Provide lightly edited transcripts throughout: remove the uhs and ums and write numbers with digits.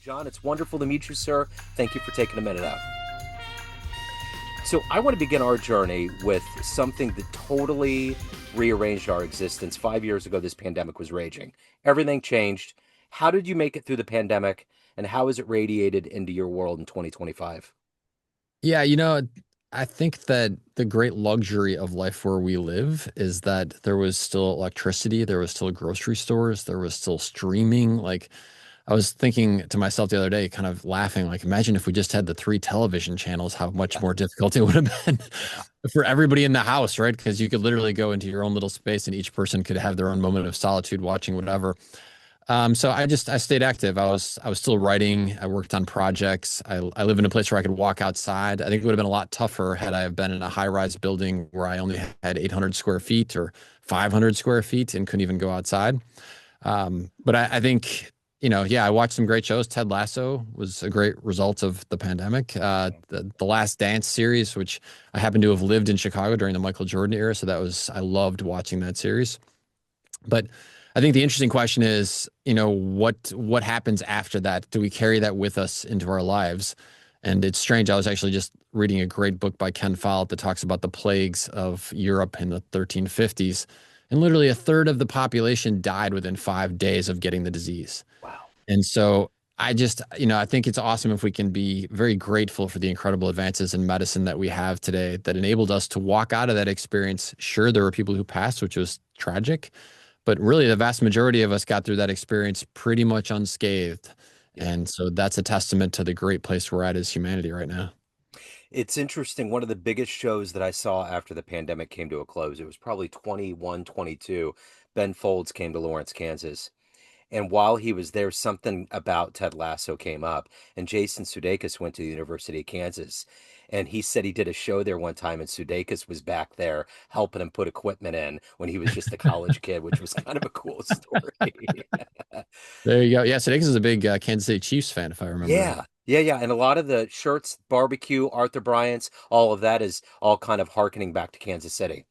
John, it's wonderful to meet you, sir. Thank you for taking a minute out. So, I want to begin our journey with something that totally rearranged our existence. 5 years ago, this pandemic was raging. Everything changed. How did you make it through the pandemic, and how has it radiated into your world in 2025? Yeah, I think that the great luxury of life where we live is that there was still electricity, there was still grocery stores, there was still streaming. Like, I was thinking to myself the other day, kind of laughing, like, imagine if we just had the three television channels, how much Yeah, more difficult it would have been yeah. for everybody in the house, right? Because you could literally go into your own little space and each person could have their own moment of solitude watching whatever. So I stayed active. I was still writing. I worked on projects. I live in a place where I could walk outside. I think it would have been a lot tougher had I have been in a high-rise building where I only had 800 square feet or 500 square feet and couldn't even go outside. But I think, yeah, I watched some great shows. Ted Lasso was a great result of the pandemic. The Last Dance series, which I happen to have lived in Chicago during the Michael Jordan era, so I loved watching that series. But I think the interesting question is, what happens after that? Do we carry that with us into our lives? And it's strange. I was actually just reading a great book by Ken Follett that talks about the plagues of Europe in the 1350s. And literally a third of the population died within 5 days of getting the disease. Wow. And so I think it's awesome if we can be very grateful for the incredible advances in medicine that we have today that enabled us to walk out of that experience. Sure, there were people who passed, which was tragic, but really, the vast majority of us got through that experience pretty much unscathed. Yeah. And so that's a testament to the great place we're at as humanity right now. It's interesting. One of the biggest shows that I saw after the pandemic came to a close, it was probably 21, 22. Ben Folds came to Lawrence, Kansas. And while he was there, something about Ted Lasso came up. And Jason Sudeikis went to the University of Kansas. And he said he did a show there one time, and Sudeikis was back there helping him put equipment in when he was just a college kid, which was kind of a cool story. There you go. Yeah, Sudeikis is a big Kansas City Chiefs fan, if I remember right. Yeah, yeah, yeah. And a lot of the shirts, barbecue, Arthur Bryant's, all of that is all kind of harkening back to Kansas City.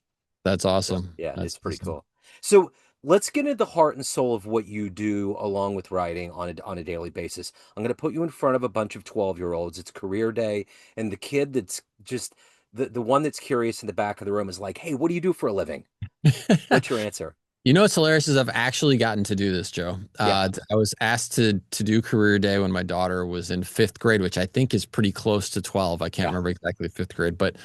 That's So awesome. yeah, That's it's pretty awesome. cool. So let's get into the heart and soul of what you do along with writing on a daily basis. I'm going to put you in front of a bunch of 12-year-olds. It's career day, and the kid that's just the one that's curious in the back of the room is like, "Hey, what do you do for a living?" What's your answer? You know what's hilarious is I've actually gotten to do this, Joe. Yeah, I was asked to do career day when my daughter was in fifth grade, which I think is pretty close to 12. I can't yeah. remember exactly fifth grade, but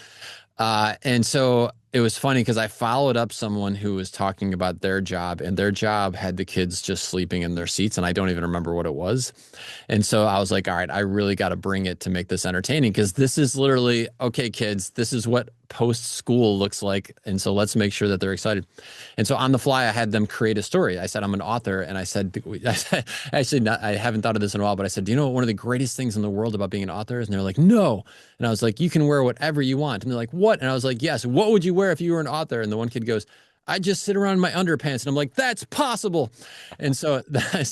and so it was funny because I followed up someone who was talking about their job, and their job had the kids just sleeping in their seats, and I don't even remember what it was. And so I was like, all right, I really got to bring it to make this entertaining because this is literally, okay, kids, this is what post school looks like. And so let's make sure that they're excited. And so on the fly, I had them create a story. I said, I'm an author. And I said, actually, not, I haven't thought of this in a while, but I said, do you know what one of the greatest things in the world about being an author is? And they're like, no. And I was like, you can wear whatever you want. And they're like, what? And I was like, yes. What would you wear if you were an author? And the one kid goes, I just sit around in my underpants. And I'm like, that's possible. And so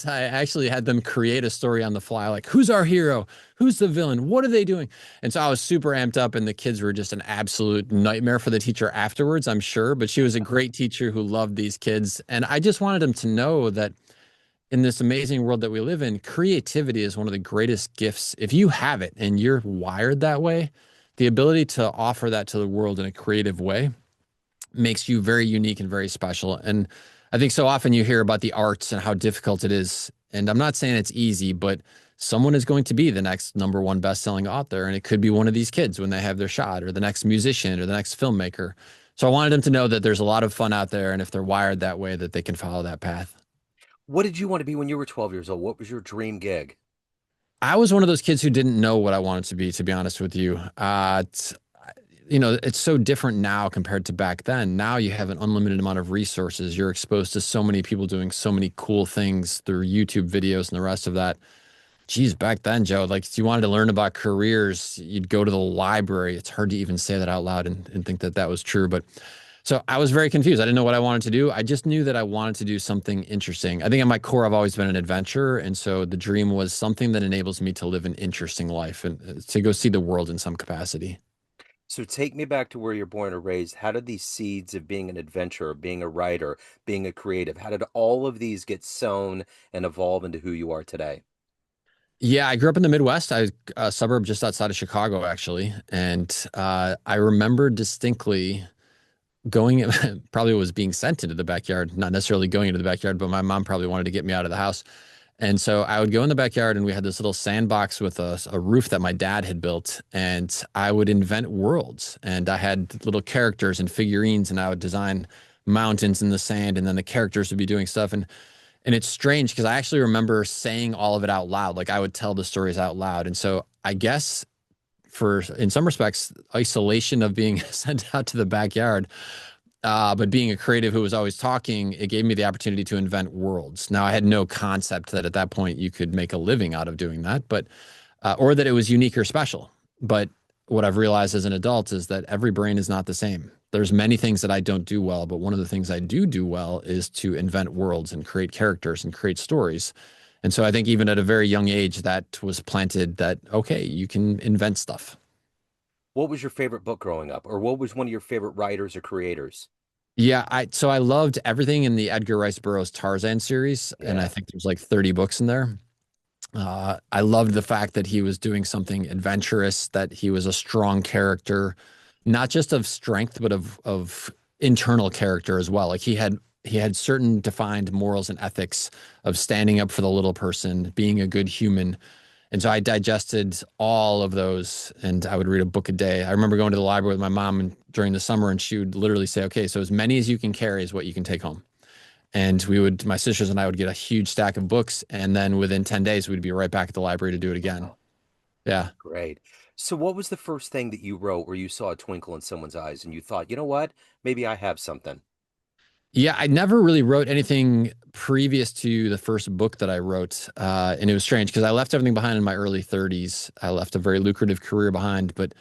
I actually had them create a story on the fly, like, who's our hero? Who's the villain? What are they doing? And so I was super amped up, and the kids were just an absolute nightmare for the teacher afterwards, I'm sure. But she was a great teacher who loved these kids. And I just wanted them to know that in this amazing world that we live in, creativity is one of the greatest gifts. If you have it and you're wired that way, the ability to offer that to the world in a creative way makes you very unique and very special. And I think so often you hear about the arts and how difficult it is. And I'm not saying it's easy, but someone is going to be the next number one best-selling author. And it could be one of these kids when they have their shot, or the next musician, or the next filmmaker. So I wanted them to know that there's a lot of fun out there. And if they're wired that way, that they can follow that path. What did you want to be when you were 12 years old? What was your dream gig? I was one of those kids who didn't know what I wanted to be honest with you. It's so different now compared to back then. Now you have an unlimited amount of resources. You're exposed to so many people doing so many cool things through YouTube videos and the rest of that. Geez, back then, Joe, like if you wanted to learn about careers, you'd go to the library. It's hard to even say that out loud and think that that was true. But so I was very confused. I didn't know what I wanted to do. I just knew that I wanted to do something interesting. I think at my core, I've always been an adventurer. And so the dream was something that enables me to live an interesting life and to go see the world in some capacity. So take me back to where you're born and raised. How did these seeds of being an adventurer, being a writer, being a creative, how did all of these get sown and evolve into who you are today? Yeah, I grew up in the Midwest. I a suburb just outside of Chicago, actually, and I remember distinctly going. Probably was being sent into the backyard, not necessarily going into the backyard, but my mom probably wanted to get me out of the house. And so I would go in the backyard, and we had this little sandbox with a roof that my dad had built, and I would invent worlds. And I had little characters and figurines, and I would design mountains in the sand, and then the characters would be doing stuff. And it's strange because I actually remember saying all of it out loud. Like I would tell the stories out loud. And so I guess for in some respects, isolation of being sent out to the backyard, but being a creative who was always talking, it gave me the opportunity to invent worlds. Now I had no concept that at that point you could make a living out of doing that, but or that it was unique or special. But what I've realized as an adult is that every brain is not the same. There's many things that I don't do well, but one of the things I do well is to invent worlds and create characters and create stories. And so I think even at a very young age, that was planted that, okay, you can invent stuff. What was your favorite book growing up, or what was one of your favorite writers or creators? Yeah, I loved everything in the Edgar Rice Burroughs Tarzan series, and I Yeah. think there's like 30 books in there. I loved the fact that he was doing something adventurous, that he was a strong character, not just of strength, but of internal character as well. Like he had certain defined morals and ethics of standing up for the little person, being a good human. And so I digested all of those and I would read a book a day. I remember going to the library with my mom during the summer and she would literally say, okay, so as many as you can carry is what you can take home. And my sisters and I would get a huge stack of books. And then within 10 days, we'd be right back at the library to do it again. Wow. Yeah. Great. So, what was the first thing that you wrote where you saw a twinkle in someone's eyes and you thought, you know what? Maybe I have something. Yeah. I never really wrote anything previous to the first book that I wrote. And it was strange because I left everything behind in my early 30s. I left a very lucrative career behind, but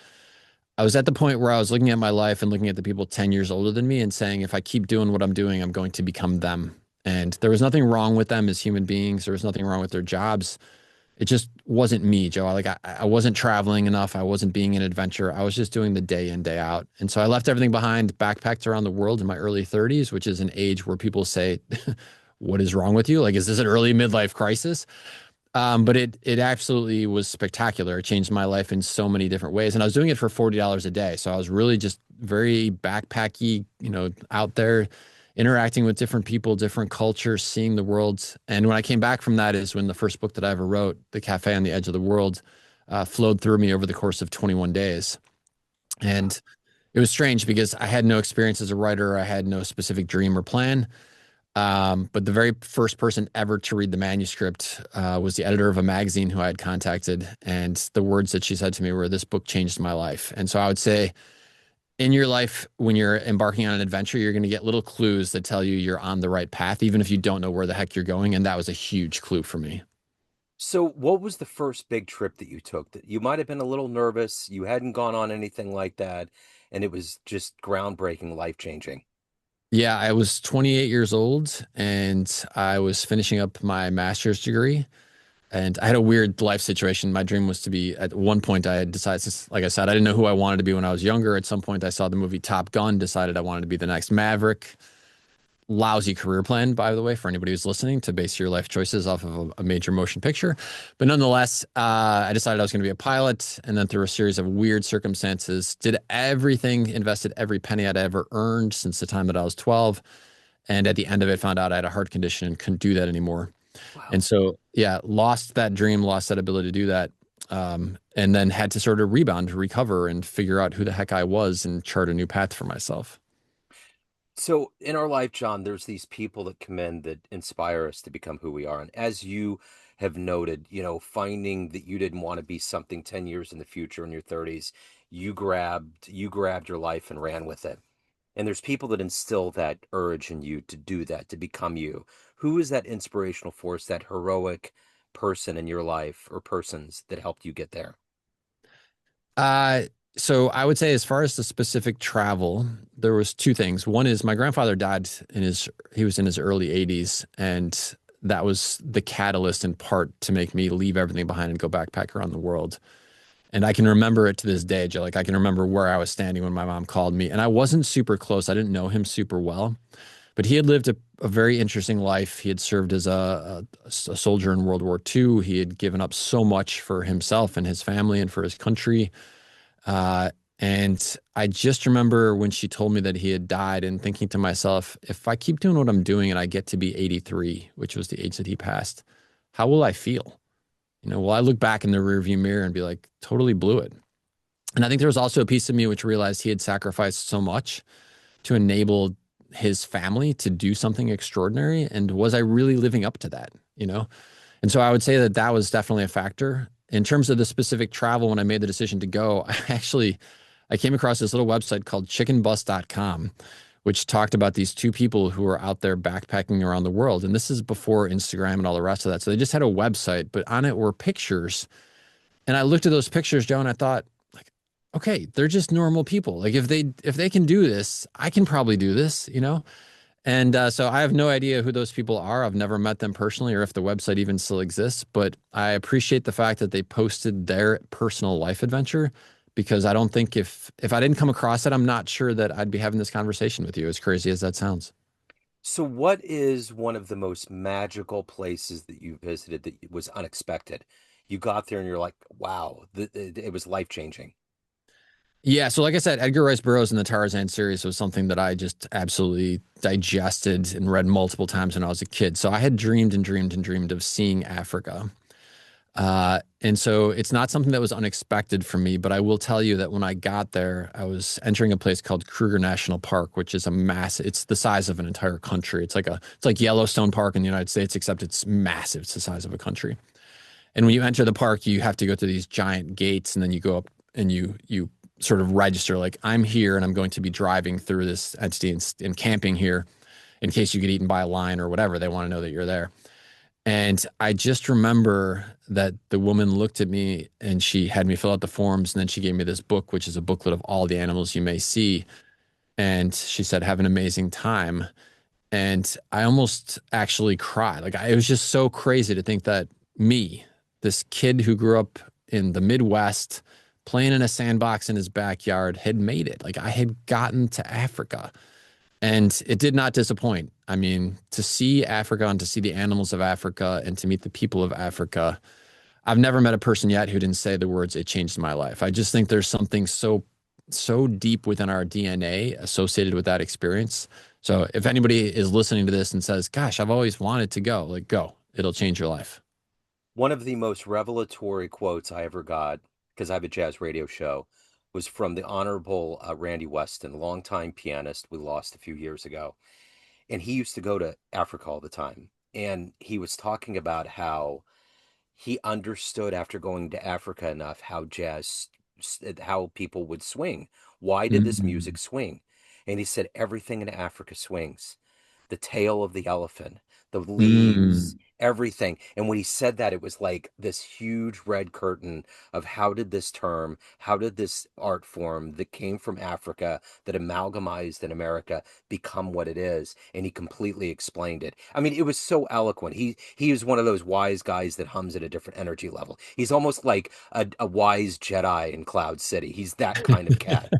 I was at the point where I was looking at my life and looking at the people 10 years older than me and saying, if I keep doing what I'm doing, I'm going to become them. And there was nothing wrong with them as human beings. There was nothing wrong with their jobs. It just wasn't me, Joe. I wasn't traveling enough. I wasn't being an adventurer. I was just doing the day in, day out. And so I left everything behind, backpacked around the world in my early 30s, which is an age where people say, what is wrong with you? Like, is this an early midlife crisis? But it absolutely was spectacular. It changed my life in so many different ways. And I was doing it for $40 a day. So I was really just very backpacky, out there interacting with different people, different cultures, seeing the world. And when I came back from that is when the first book that I ever wrote, The Cafe on the Edge of the World, flowed through me over the course of 21 days. Wow. And it was strange because I had no experience as a writer. I had no specific dream or plan. But the very first person ever to read the manuscript was the editor of a magazine who I had contacted. And the words that she said to me were, this book changed my life. And so I would say, in your life, when you're embarking on an adventure, you're going to get little clues that tell you you're on the right path, even if you don't know where the heck you're going. And that was a huge clue for me. So, what was the first big trip that you took that you might have been a little nervous, you hadn't gone on anything like that, and it was just groundbreaking, life-changing? Yeah, I was 28 years old and I was finishing up my master's degree. And I had a weird life situation. My dream was to be, at one point, I had decided, like I said, I didn't know who I wanted to be when I was younger. At some point, I saw the movie Top Gun, decided I wanted to be the next Maverick. Lousy career plan, by the way, for anybody who's listening, to base your life choices off of a major motion picture. But nonetheless, I decided I was going to be a pilot. And then through a series of weird circumstances, did everything, invested every penny I'd ever earned since the time that I was 12. And at the end of it, found out I had a heart condition and couldn't do that anymore. And Wow. so, yeah, lost that dream, lost that ability to do that. And then had to sort of rebound, recover, and figure out who the heck I was and chart a new path for myself. So, in our life, John, there's these people that come in that inspire us to become who we are. And as you have noted, finding that you didn't want to be something 10 years in the future in your 30s, you grabbed your life and ran with it. And there's people that instill that urge in you to do that, to become you. Who is that inspirational force, that heroic person in your life or persons that helped you get there? Uh, so I would say as far as the specific travel, there was two things. One is my grandfather died he was in his early 80s, and that was the catalyst in part to make me leave everything behind and go backpack around the world. And I can remember it to this day, Joe. Like I can remember where I was standing when my mom called me, and I wasn't super close. I didn't know him super well, But he had lived a very interesting life. He had served as a soldier in World War II. He had given up so much for himself and his family and for his country. Uh, and I just remember when she told me that he had died and thinking to myself, if I keep doing what I'm doing and I get to be 83, which was the age that he passed, how will I feel? Will I look back in the rearview mirror and be like, totally blew it? And I think there was also a piece of me which realized he had sacrificed so much to enable his family to do something extraordinary. And was I really living up to that? And so I would say that that was definitely a factor. In terms of the specific travel, when I made the decision to go, I came across this little website called chickenbus.com, which talked about these two people who were out there backpacking around the world. And this is before Instagram and all the rest of that. So they just had a website, but on it were pictures. And I looked at those pictures, Joe, and I thought, like, okay, they're just normal people. Like if they can do this, I can probably do this. And so I have no idea who those people are. I've never met them personally or if the website even still exists, but I appreciate the fact that they posted their personal life adventure because I don't think if I didn't come across it, I'm not sure that I'd be having this conversation with you, as crazy as that sounds. So, what is one of the most magical places that you visited that was unexpected? You got there and you're like, wow, it was life changing. Yeah, so like I said, Edgar Rice Burroughs in the Tarzan series was something that I just absolutely digested and read multiple times when I was a kid. So I had dreamed and dreamed and dreamed of seeing Africa. And so it's not something that was unexpected for me, but I will tell you that when I got there, I was entering a place called Kruger National Park, which is a massive, it's the size of an entire country. It's like Yellowstone Park in the United States, except it's massive. It's the size of a country. And when you enter the park, you have to go through these giant gates and then you go up and you sort of register like I'm here and I'm going to be driving through this entity and camping here in case you get eaten by a lion or whatever. They want to know that you're there. And I just remember that the woman looked at me and she had me fill out the forms. And then she gave me this book, which is a booklet of all the animals you may see. And she said, have an amazing time. And I almost actually cried. It was just so crazy to think that me, this kid who grew up in the Midwest, playing in a sandbox in his backyard, had made it. Like I had gotten to Africa. And it did not disappoint. I mean, to see Africa and to see the animals of Africa and to meet the people of Africa, I've never met a person yet who didn't say the words, it changed my life. I just think there's something so deep within our DNA associated with that experience. So if anybody is listening to this and says, gosh, I've always wanted to go, like go, it'll change your life. One of the most revelatory quotes I ever got, because I have a jazz radio show, was from the Honorable Randy Weston, longtime pianist we lost a few years ago. And he used to go to Africa all the time. And he was talking about how he understood after going to Africa enough how people would swing. Why did this Mm, music swing? And he said, everything in Africa swings. The tail of the elephant, the leaves, mm, everything. And when he said that, it was like this huge red curtain of how did this art form that came from Africa, that amalgamized in America, become what it is? And he completely explained it. I mean, it was so eloquent. He is one of those wise guys that hums at a different energy level. He's almost like a wise Jedi in Cloud City. He's that kind of cat.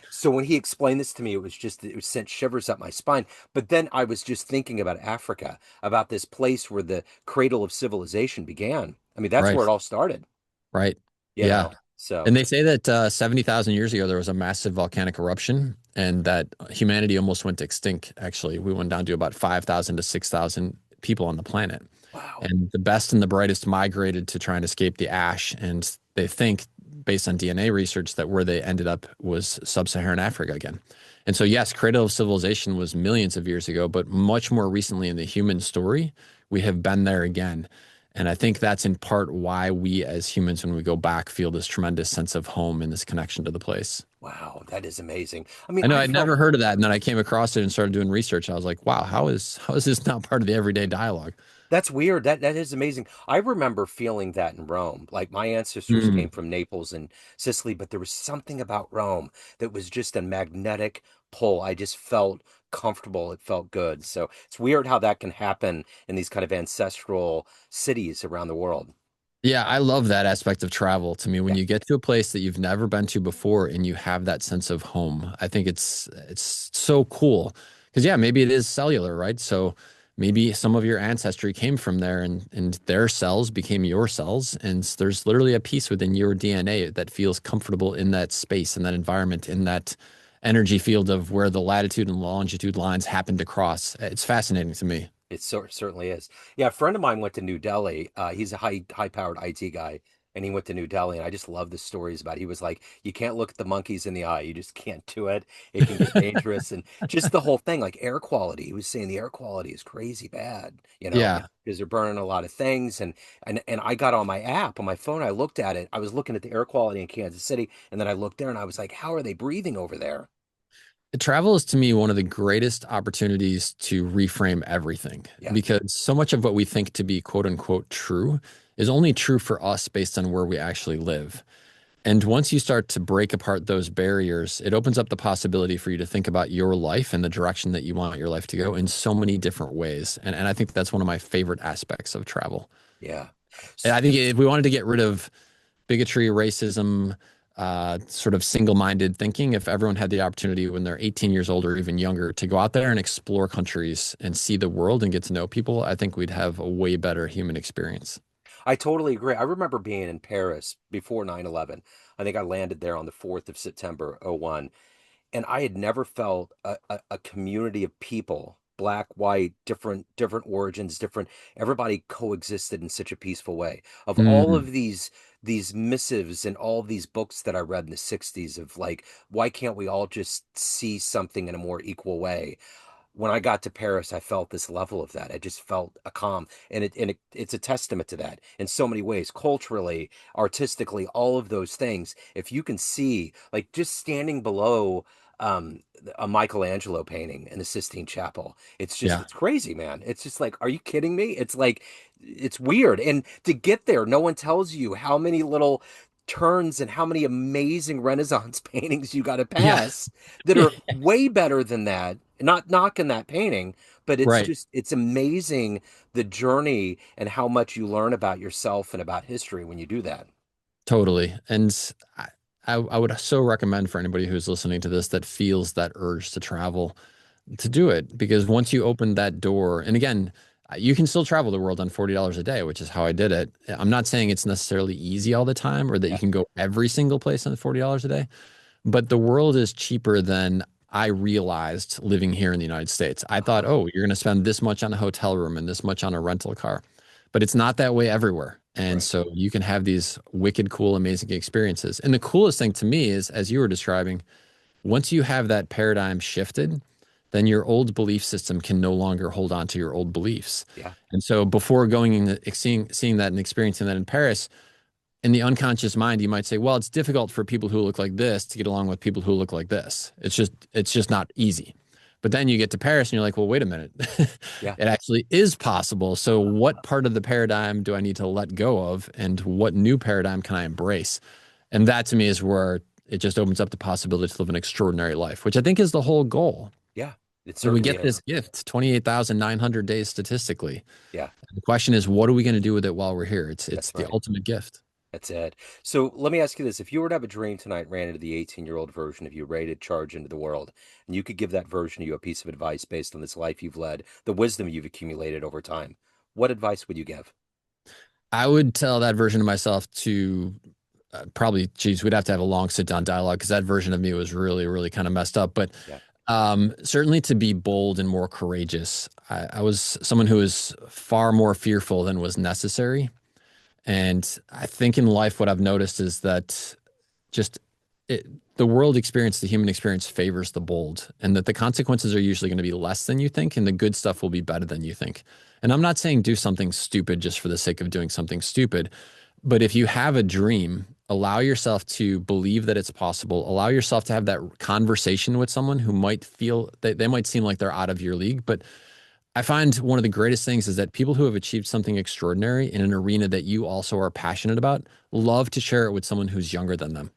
So when he explained this to me, it sent shivers up my spine. But then I was just thinking about Africa, about this place where the cradle of civilization began. I mean, that's where right, it all started, right. you Yeah. know? So, And they say that 70,000 years ago, there was a massive volcanic eruption and that humanity almost went extinct. Actually, we went down to about 5,000 to 6,000 people on the planet. wow. And the best and the brightest migrated to try and escape the ash. And they think, based on DNA research, that where they ended up was sub-Saharan Africa again. And so, yes, cradle of civilization was millions of years ago, but much more recently in the human story, we have been there again. And I think that's in part why we as humans, when we go back, feel this tremendous sense of home and this connection to the place. Wow, that is amazing. I mean, I know I I'd felt never heard of that. And then I came across it and started doing research. I was like, wow, how is this not part of the everyday dialogue? that's weird. That is amazing. I remember feeling that in Rome. Like my ancestors came Mm. from Naples and Sicily, but there was something about Rome that was just a magnetic pull. I just felt comfortable. It felt good. So it's weird how that can happen in these kind of ancestral cities around the world. Yeah, I love that aspect of travel. To me, when Yeah. you get to a place that you've never been to before and you have that sense of home, I think it's so cool Because yeah, maybe it is cellular, right? So maybe some of your ancestry came from there and their cells became your cells. And there's literally a piece within your DNA that feels comfortable in that space, in that environment, in that energy field of where the latitude and longitude lines happen to cross. It's fascinating to me. Certainly is. Yeah, a friend of mine went to New Delhi. He's a high powered IT guy, and he went to New Delhi, and I just love the stories about. It. He was like, you can't look at the monkeys in the eye. You just can't do it. It can get dangerous, and just the whole thing, like air quality. He was saying the air quality is crazy bad. Yeah. Because they're burning a lot of things, and I got on my app on my phone. I looked at it. I was looking at the air quality in Kansas City, and then I looked there, and I was like, how are they breathing over there? Travel is to me one of the greatest opportunities to reframe everything Yeah, because so much of what we think to be quote unquote true is only true for us based on where we actually live. And once you start to break apart those barriers, it opens up the possibility for you to think about your life and the direction that you want your life to go in so many different ways. And I think that's one of my favorite aspects of travel. yeah. And I think if we wanted to get rid of bigotry, racism, sort of single-minded thinking, if everyone had the opportunity when they're 18 years old or even younger to go out there and explore countries and see the world and get to know people, I think we'd have a way better human experience. I totally agree. I remember being in Paris before 9/11. I think I landed there on the 4th of September, '01, and I had never felt a community of people, black, white, different origins, different everybody coexisted in such a peaceful way. Of all Mm, of these missives and all of these books that I read in the 60s of like, why can't we all just see something in a more equal way? When I got to Paris, I felt this level of that. I just felt a calm, it's a testament to that in so many ways, culturally, artistically, all of those things. If you can see, like just standing below a Michelangelo painting in the Sistine Chapel, yeah. it's crazy, man. It's just like, are you kidding me? It's like it's weird, and to get there, no one tells you how many little turns and how many amazing Renaissance paintings you got to Yeah. pass that are way better than that. Not knocking that painting, but Right. it's amazing the journey and how much you learn about yourself and about history when you do that. Totally. And I would so recommend for anybody who's listening to this that feels that urge to travel to do it because once you open that door, and again, you can still travel the world on $40 a day, which is how I did it. I'm not saying it's necessarily easy all the time or that you Yeah. can go every single place on $40 a day, but the world is cheaper than I realized living here in the United States. I thought, Uh-huh. oh, you're going to spend this much on a hotel room and this much on a rental car, but it's not that way everywhere. And Right. so you can have these wicked, cool, amazing experiences. And the coolest thing to me is, as you were describing, once you have that paradigm shifted, then your old belief system can no longer hold on to your old beliefs. Yeah. And so before going and seeing that and experiencing that in Paris, in the unconscious mind, you might say, well, it's difficult for people who look like this to get along with people who look like this. It's just not easy. But then you get to Paris and you're like, well, wait a minute. Yeah. It actually is possible. So what part of the paradigm do I need to let go of? And what new paradigm can I embrace? And that to me is where it just opens up the possibility to live an extraordinary life, which I think is the whole goal. Yeah. It And we certainly get this is. gift, 28,900 days statistically. Yeah. The question is, what are we going to do with it while we're here? It's That's the right. ultimate gift. That's it. So let me ask you this. If you were to have a dream tonight, ran into the 18-year-old version of you, ready to charge into the world, and you could give that version of you a piece of advice based on this life you've led, the wisdom you've accumulated over time, what advice would you give? I would tell that version of myself to probably, geez, we'd have to have a long sit down dialogue because that version of me was really, really kind of messed up. But Yeah. certainly to be bold and more courageous. I was someone who was far more fearful than was necessary. And I think in life, what I've noticed is that just it, the world experience, the human experience favors the bold, and that the consequences are usually going to be less than you think, and the good stuff will be better than you think. And I'm not saying do something stupid just for the sake of doing something stupid, but if you have a dream, allow yourself to believe that it's possible. Allow yourself to have that conversation with someone who might feel that they might seem like they're out of your league. But I find one of the greatest things is that people who have achieved something extraordinary in an arena that you also are passionate about love to share it with someone who's younger than them.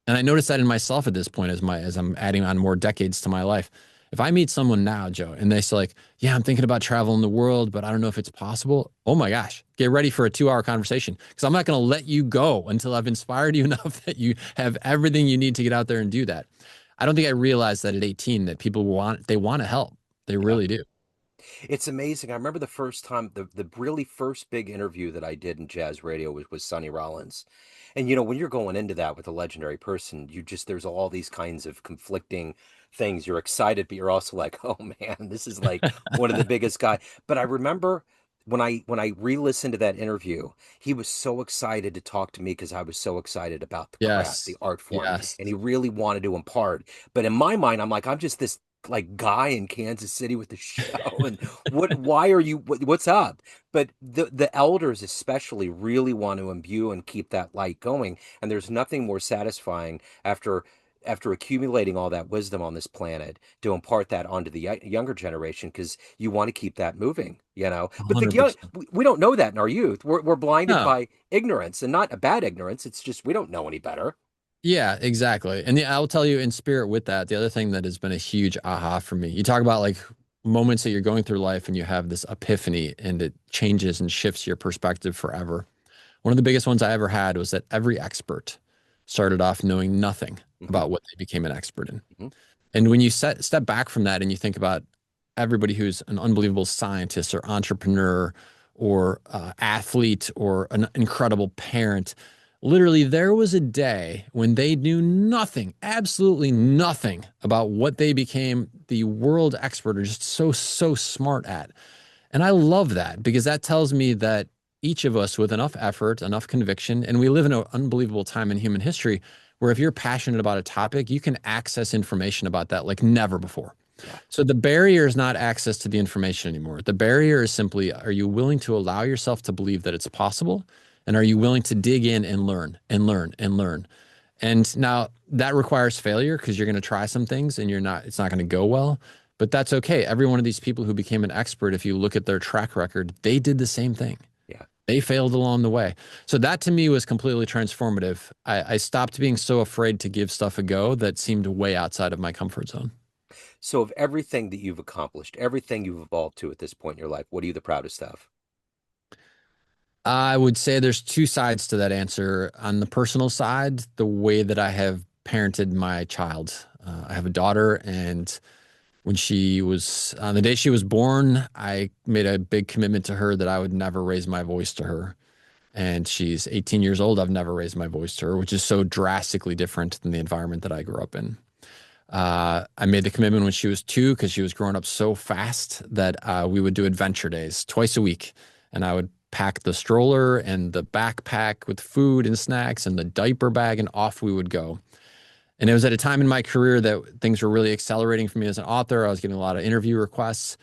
And I notice that in myself at this point as I'm adding on more decades to my life. If I meet someone now, Joe, and they say like, "Yeah, I'm thinking about traveling the world, but I don't know if it's possible." Oh my gosh, get ready for a 2 hour conversation because I'm not going to let you go until I've inspired you enough that you have everything you need to get out there and do that. I don't think I realized that at 18 that people want to help. They Yeah. really do. It's amazing. I remember the first time, the really first big interview that I did in jazz radio was Sonny Rollins. And when you're going into that with a legendary person, there's all these kinds of conflicting things. You're excited, but you're also like, oh man, this is like one of the biggest guy. But I remember when I re-listened to that interview, he was so excited to talk to me because I was so excited about the craft, the Yes. art form, Yes. and he really wanted to impart. But in my mind, I'm like, I'm just this like guy in Kansas City with the show and why are you what's up? But the elders especially really want to imbue and keep that light going, and there's nothing more satisfying after accumulating all that wisdom on this planet to impart that onto the younger generation because you want to keep that moving. But the young 100%. we don't know that in our youth. We're blinded No. by ignorance, and not a bad ignorance. It's just we don't know any better. Yeah, exactly. And I'll tell you in spirit with that, the other thing that has been a huge aha for me. You talk about like moments that you're going through life and you have this epiphany and it changes and shifts your perspective forever. One of the biggest ones I ever had was that every expert started off knowing nothing Hmm. about what they became an expert in. Hmm. And when you step back from that and you think about everybody who's an unbelievable scientist or entrepreneur or athlete or an incredible parent, literally there was a day when they knew nothing, absolutely nothing about what they became the world expert or just so smart at. And I love that because that tells me that each of us with enough effort, enough conviction, and we live in an unbelievable time in human history where if you're passionate about a topic, you can access information about that like never before. Yeah. So the barrier is not access to the information anymore. The barrier is simply, are you willing to allow yourself to believe that it's possible? And are you willing to dig in and learn and learn and learn? And now that requires failure because you're going to try some things and it's not going to go well. But that's okay. Every one of these people who became an expert, if you look at their track record, they did the same thing. Yeah. They failed along the way. So that to me was completely transformative. I stopped being so afraid to give stuff a go that seemed way outside of my comfort zone. So, of everything that you've accomplished, everything you've evolved to at this point in your life, what are you the proudest of? I would say there's two sides to that answer. On the personal side, the way that I have parented my child. I have a daughter, and when she was on the day she was born, I made a big commitment to her that I would never raise my voice to her. And she's 18 years old. I've never raised my voice to her, which is so drastically different than the environment that I grew up in. I made the commitment when she was 2 because she was growing up so fast that we would do adventure days twice a week. And I would pack the stroller and the backpack with food and snacks and the diaper bag, and off we would go. And it was at a time in my career that things were really accelerating for me as an author. I was getting a lot of interview requests,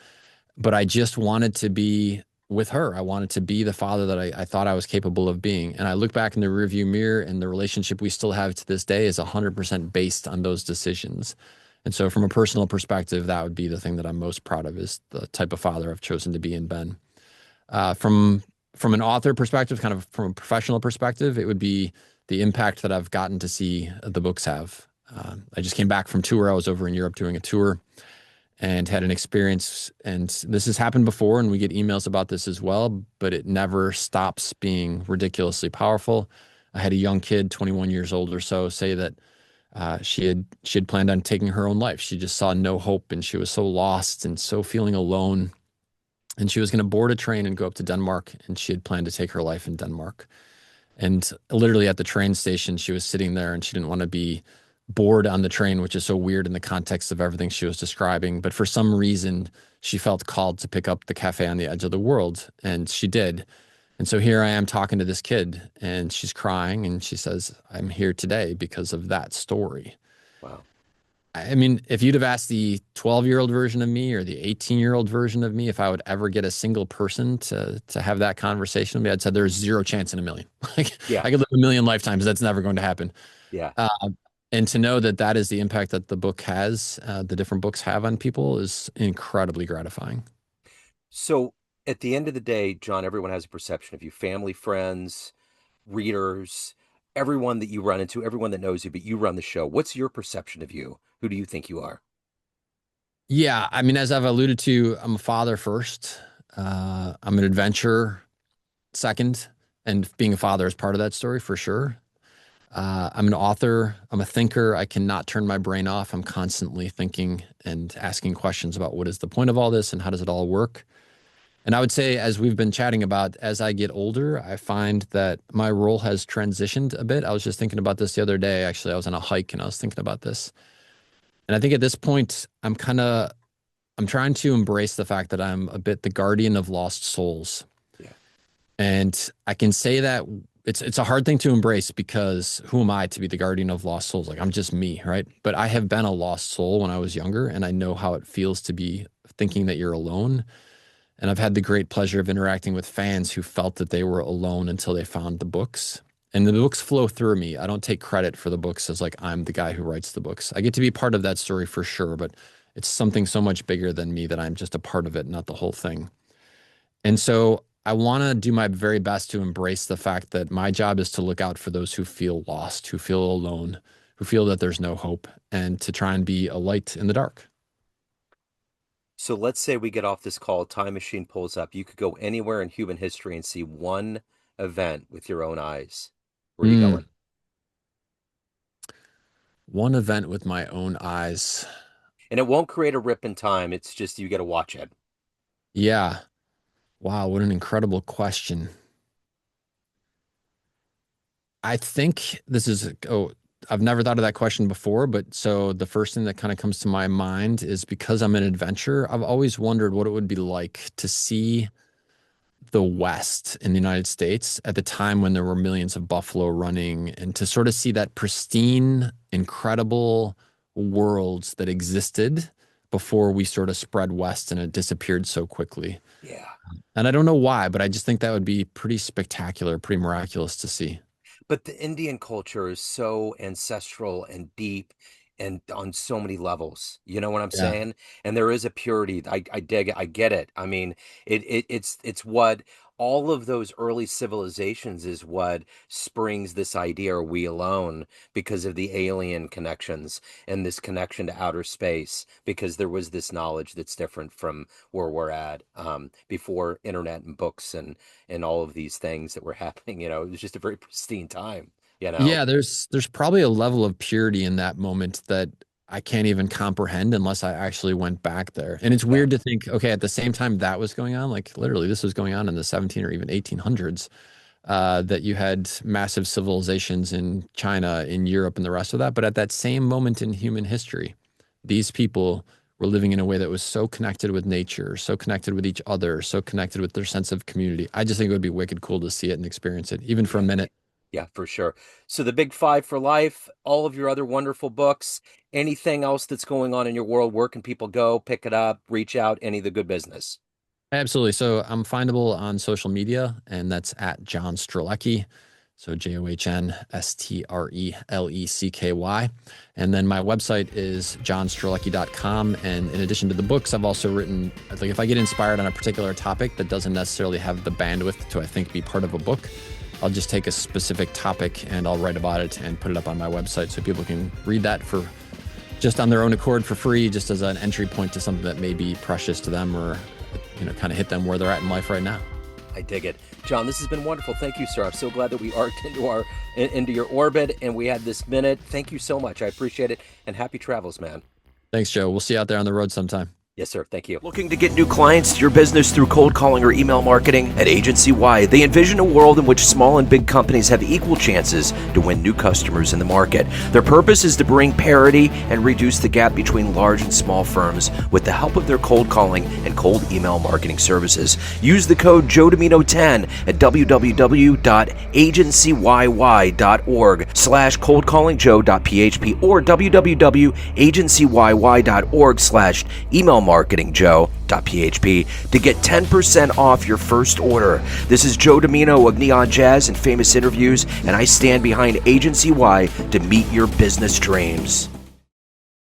but I just wanted to be with her. I wanted to be the father that I thought I was capable of being. And I look back in the rearview mirror, and the relationship we still have to this day is 100% based on those decisions. And so, from a personal perspective, that would be the thing that I'm most proud of is the type of father I've chosen to be in Ben. From an author perspective, kind of from a professional perspective, it would be the impact that I've gotten to see the books have. I just came back from tour. I was over in Europe doing a tour and had an experience. And this has happened before, and we get emails about this as well, but it never stops being ridiculously powerful. I had a young kid, 21 years old or so, say that she had planned on taking her own life. She just saw no hope, and she was so lost and so feeling alone. And she was going to board a train and go up to Denmark, and she had planned to take her life in Denmark. And literally at the train station, she was sitting there and she didn't want to be bored on the train, which is so weird in the context of everything she was describing. But for some reason, she felt called to pick up the cafe on the edge of the world. And she did. And so here I am talking to this kid, and she's crying. And she says, I'm here today because of that story. Wow. I mean, if you'd have asked the 12-year-old version of me or the 18-year-old version of me if I would ever get a single person to have that conversation with me, I'd said there's zero chance in a million. Like Yeah. I could live a million lifetimes, that's never going to happen. Yeah. Uh, and to know that that is the impact that the book has, the different books have on people is incredibly gratifying. So at the end of the day, John, everyone has a perception of you, family, friends, readers, everyone that you run into, everyone that knows you, but you run the show. What's your perception of you? Who do you think you are? Yeah, I mean, as I've alluded to, I'm a father first. I'm an adventurer second, and being a father is part of that story for sure. I'm an author. I'm a thinker. I cannot turn my brain off. I'm constantly thinking and asking questions about what is the point of all this and how does it all work. And I would say, as we've been chatting about, as I get older, I find that my role has transitioned a bit. I was just thinking about this the other day. Actually, I was on a hike and I was thinking about this. And I think at this point, I'm trying to embrace the fact that I'm a bit the guardian of lost souls. Yeah. And I can say that it's a hard thing to embrace because who am I to be the guardian of lost souls? Like I'm just me, right? But I have been a lost soul when I was younger, and I know how it feels to be thinking that you're alone. And I've had the great pleasure of interacting with fans who felt that they were alone until they found the books. And the books flow through me. I don't take credit for the books as like I'm the guy who writes the books. I get to be part of that story for sure, but it's something so much bigger than me that I'm just a part of it, not the whole thing. And so I want to do my very best to embrace the fact that my job is to look out for those who feel lost, who feel alone, who feel that there's no hope, and to try and be a light in the dark. So let's say we get off this call, time machine pulls up. You could go anywhere in human history and see one event with your own eyes. Where are you Mm, going? one event with my own eyes. And it won't create a rip in time. It's just you got to watch it. Yeah. Wow, what an incredible question. I think this is, oh, I've never thought of that question before, but so the first thing that kind of comes to my mind is because I'm an adventurer, I've always wondered what it would be like to see the West in the United States at the time when there were millions of buffalo running and to sort of see that pristine, incredible worlds that existed before we sort of spread west and it disappeared so quickly. Yeah. And I don't know why, but I just think that would be pretty spectacular, pretty miraculous to see. But the Indian culture is so ancestral and deep and on so many levels. You know what I'm Yeah. saying? And there is a purity. I dig it. I get it. I mean, it's what all of those early civilizations is what springs this idea, are we alone, because of the alien connections and this connection to outer space, because there was this knowledge that's different from where we're at, before internet and books and all of these things that were happening. It was just a very pristine time, you know? Yeah, there's probably a level of purity in that moment that I can't even comprehend unless I actually went back there. And it's Yeah. weird to think, okay, at the same time that was going on, like literally this was going on in the 17 or even 1800s, that you had massive civilizations in China, in Europe, and the rest of that. But at that same moment in human history, these people were living in a way that was so connected with nature, so connected with each other, so connected with their sense of community. I just think it would be wicked cool to see it and experience it, even for a Yeah. minute. Yeah, for sure. So the Big Five for life, all of your other wonderful books, anything else that's going on in your world, where can people go, pick it up, reach out, any of the good business? Absolutely. So I'm findable on social media, and that's at John Strelecky. So JohnStrelecky. And then my website is johnstrelecky.com. And in addition to the books, I've also written, like, if I get inspired on a particular topic that doesn't necessarily have the bandwidth to, I think, be part of a book, I'll just take a specific topic and I'll write about it and put it up on my website so people can read that for just on their own accord for free, just as an entry point to something that may be precious to them or, kind of hit them where they're at in life right now. I dig it. John, this has been wonderful. Thank you, sir. I'm so glad that we arced into your orbit and we had this minute. Thank you so much. I appreciate it. And happy travels, man. Thanks, Joe. We'll see you out there on the road sometime. Yes, sir. Thank you. Looking to get new clients to your business through cold calling or email marketing? At Agency Y, they envision a world in which small and big companies have equal chances to win new customers in the market. Their purpose is to bring parity and reduce the gap between large and small firms with the help of their cold calling and cold email marketing services. Use the code Joe Dimino 10 at www.agencyyy.org/coldcallingjoe.php or www.agencyyy.org/email marketingjoe.php to get 10% off your first order. This is Joe Dimino of Neon Jazz and Famous Interviews, and I stand behind Agency Y to meet your business dreams.